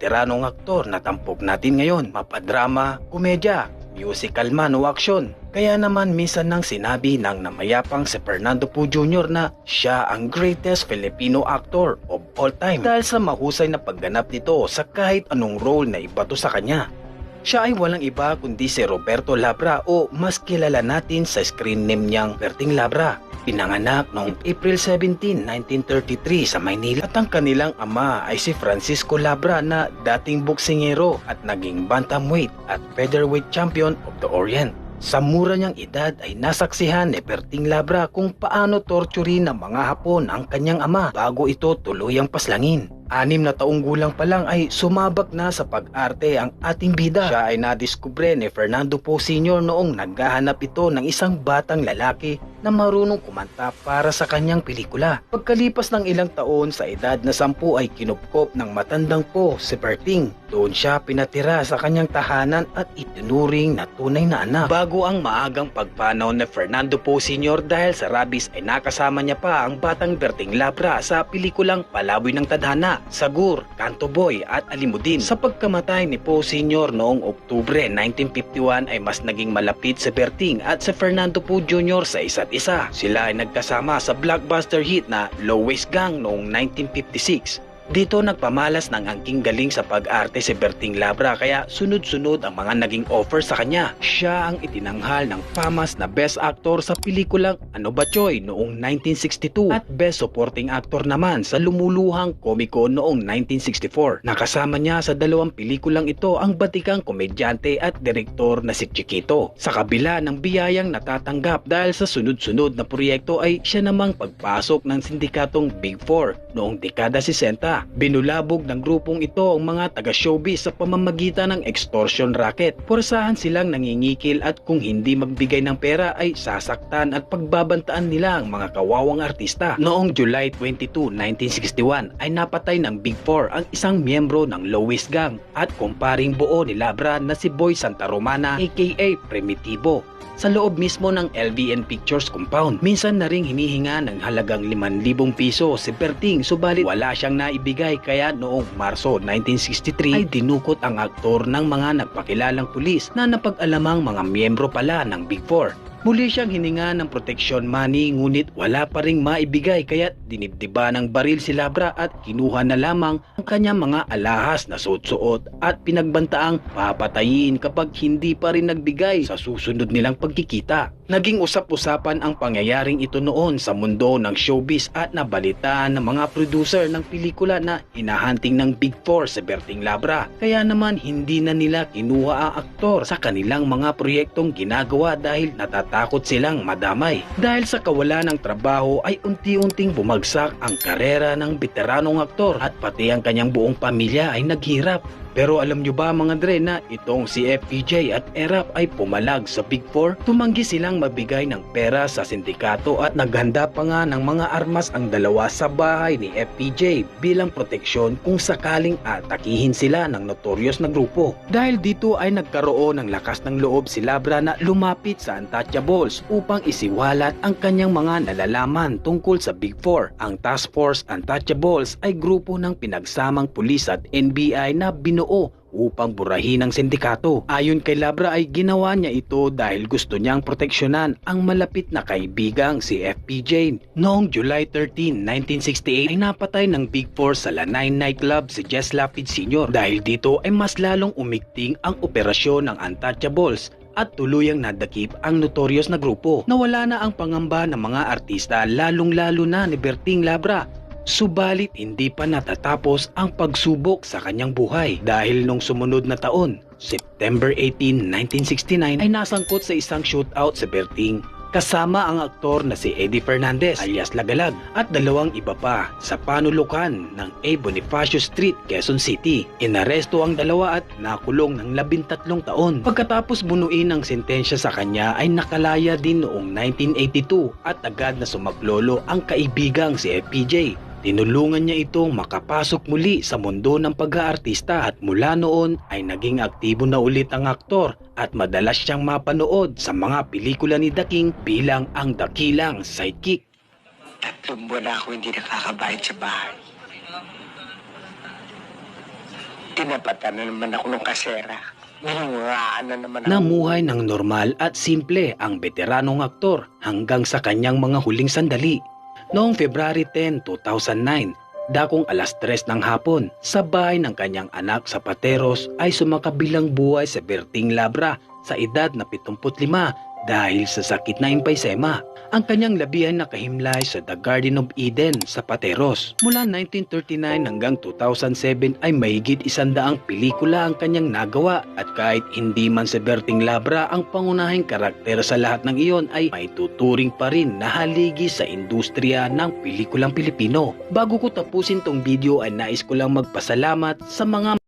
veteranong aktor na tampok natin ngayon, mapadrama, komedya, musical man o action. Kaya naman minsan nang sinabi ng namayapang si Fernando Poe Jr. na siya ang greatest Filipino actor of all time dahil sa mahusay na pagganap nito sa kahit anong role na ibato sa kanya. Siya ay walang iba kundi si Roberto Labra o mas kilala natin sa screen name niyang Berting Labra. Pinanganak noong April 17, 1933 sa Maynila at ang kanilang ama ay si Francisco Labra na dating boksingero at naging bantamweight at featherweight champion of the Orient. Sa mura niyang edad ay nasaksihan ni Berting Labra kung paano torturin ng mga Hapon ang kanyang ama bago ito tuluyang paslangin. 6 na taong gulang pa lang ay sumabak na sa pag-arte ang ating bida. Siya ay nadiskubre ni Fernando Poe Sr. noong naghahanap ito ng isang batang lalaki na marunong kumanta para sa kanyang pelikula. Pagkalipas ng ilang taon sa edad na 10 ay kinupkop ng matandang Poe si Berting. Doon siya pinatira sa kanyang tahanan at itinuring na tunay na anak. Bago ang maagang pagpanaw ni Fernando Poe Sr. dahil sa rabies ay nakasama niya pa ang batang Berting Labra sa pelikulang Palaboy ng Tadhana, Sagur, Kanto Boy at Alimudin. Sa pagkamatay ni Poe Sr. noong Oktubre 1951 ay mas naging malapit si Berting at si Fernando Poe Jr. sa isa't isa. Sila ay nagkasama sa blockbuster hit na Lois Gang noong 1956. Dito nagpamalas ng angking galing sa pag-arte si Berting Labra kaya sunod-sunod ang mga naging offer sa kanya. Siya ang itinanghal ng FAMAS na Best Actor sa pelikulang Ano Ba Choy noong 1962 at Best Supporting Actor naman sa lumuluhang komiko noong 1964. Nakasama niya sa 2 pelikulang ito ang batikang komedyante at direktor na si Chiquito. Sa kabila ng biyayang natatanggap dahil sa sunod-sunod na proyekto ay siya namang pagpasok ng sindikatong Big Four noong dekada 60. Binulabog ng grupong ito ang mga taga-showbiz sa pamamagitan ng extortion racket. Porsahan silang nangingikil at kung hindi magbigay ng pera ay sasaktan at pagbabantaan nila ang mga kawawang artista. Noong July 22, 1961 ay napatay ng Big Four ang isang miyembro ng Lois Gang at kumparing buo ni Labra na si Boy Santa Romana aka Primitivo sa loob mismo ng LVN Pictures compound. Minsan na ring hinihinga ng halagang 5,000 piso si Berting subalit wala siyang naibigay kaya noong Marso 1963 ay dinukot ang aktor ng mga nagpakilalang pulis na napag-alamang mga miyembro pala ng Big Four. Muli siyang hininga ng protection money ngunit wala pa ring maibigay kaya dinibdiba ng baril si Labra at kinuha na lamang ang kanyang mga alahas na suot-suot at pinagbantaang papatayin kapag hindi pa rin nagbigay sa susunod nilang pagkikita. Naging usap-usapan ang pangyayaring ito noon sa mundo ng showbiz at nabalitaan ng mga producer ng pelikula na hinahunting ng Big Four si Berting Labra. Kaya naman hindi na nila kinuha ang aktor sa kanilang mga proyektong ginagawa dahil natatakot silang madamay. Dahil sa kawalan ng trabaho ay unti-unting bumagsak ang karera ng veteranong aktor at pati ang kanyang buong pamilya ay naghirap. Pero alam nyo ba mga dre na itong si FPJ at ERAP ay pumalag sa Big Four? Tumanggi silang mabigay ng pera sa sindikato at naghanda pa nga ng mga armas ang dalawa sa bahay ni FPJ bilang proteksyon kung sakaling atakihin sila ng notorious na grupo. Dahil dito ay nagkaroon ng lakas ng loob si Labra na lumapit sa Untouchables upang isiwalat ang kanyang mga nalalaman tungkol sa Big Four. Ang Task Force Untouchables ay grupo ng pinagsamang pulis at NBI na binuo upang burahin ang sindikato. Ayon kay Labra ay ginawa niya ito dahil gusto niyang proteksyonan ang malapit na kaibigang si FPJ. Noong July 13, 1968 ay napatay ng Big Four sa Lanay nightclub si Jess Lapid Sr. Dahil dito ay mas lalong umigting ang operasyon ng Untouchables at tuluyang nadakip ang notorious na grupo. Nawala na ang pangamba ng mga artista lalong-lalo na ni Berting Labra. Subalit hindi pa natatapos ang pagsubok sa kanyang buhay dahil nung sumunod na taon, September 18, 1969 ay nasangkot sa isang shootout si Berting kasama ang aktor na si Eddie Fernandez alias Lagalag at 2 iba pa sa panulukan ng A. Bonifacio Street, Quezon City. Inaresto ang 2 at nakulong ng 13 taon. Pagkatapos bunuin ang sentensya sa kanya ay nakalaya din noong 1982 at agad na sumaklolo ang kaibigang si FPJ. Tinulungan niya itong makapasok muli sa mundo ng pag-aartista at mula noon ay naging aktibo na ulit ang aktor at madalas siyang mapanood sa mga pelikula ni The King bilang ang dakilang sidekick. 3 buwan na ako hindi nakakabayad sa bahay. Tinapatan na naman ako ng kasera. Minungaan na naman ako. Namuhay ng normal at simple ang veteranong aktor hanggang sa kanyang mga huling sandali. Noong February 10, 2009, dakong alas 3 ng hapon, sa bahay ng kanyang anak sa Pateros ay sumakabilang buhay sa Berting Labra sa edad na 75 dahil sa sakit na emphysema. Ang kanyang labihan nakahimlay sa The Garden of Eden sa Pateros. Mula 1939 hanggang 2007 ay mahigit 100 pelikula ang kanyang nagawa at kahit hindi man si Berting Labra ang pangunahing karakter sa lahat ng iyon ay may tuturing pa rin na haligi sa industriya ng pelikulang Pilipino. Bago ko tapusin tong video ay nais ko lang magpasalamat sa mga